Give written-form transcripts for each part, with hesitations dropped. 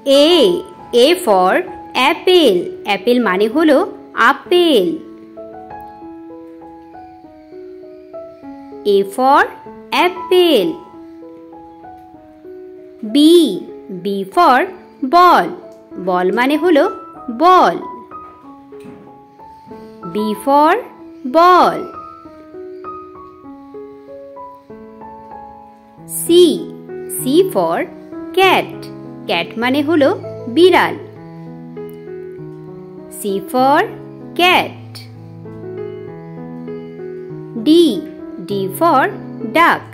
A for apple. Apple মানে হলো apple. A for apple. B for ball. Ball মানে হলো বল। B for ball. C for cat. Cat মানে হলো বিড়াল। C for cat. D for duck.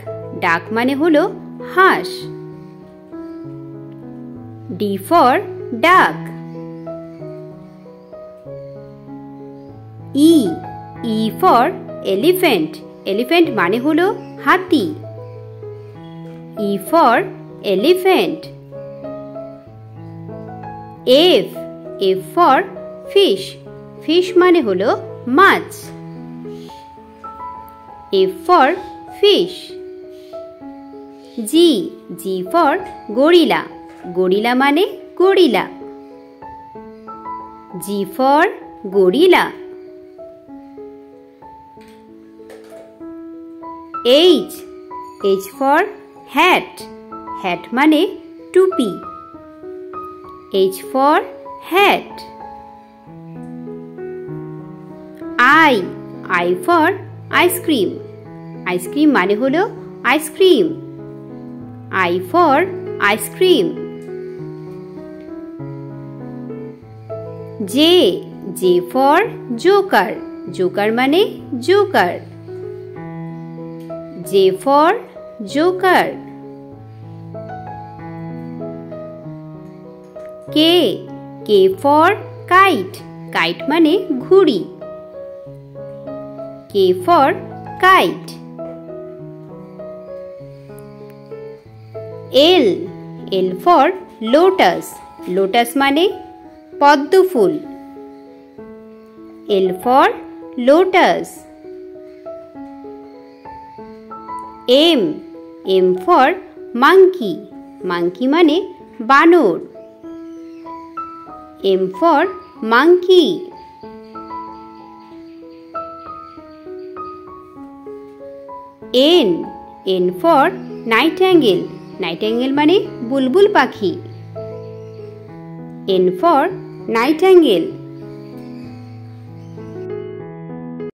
Duck মানে হলো হাঁস। D for duck. E for elephant. Elephant মানে হলো হাতি। E for elephant. F for fish. Fish মানে হলো মাছ। F for fish. G for gorilla. Gorilla মানে gorilla. G for gorilla. H for hat. Hat মানে টুপি। H for hat. I for ice cream. Ice cream মানে হলো ice cream. I for ice cream. J for joker. Joker মানে Joker. J for joker. K for kite. Kite মানে ঘুড়ি। K for kite. L for lotus. Lotus মানে পদ্ম ফুল। L for lotus. M for monkey. Monkey মানে বানর। M for monkey. N for nightingale. Nightingale মানে বুলবুল পাখি। N for nightingale.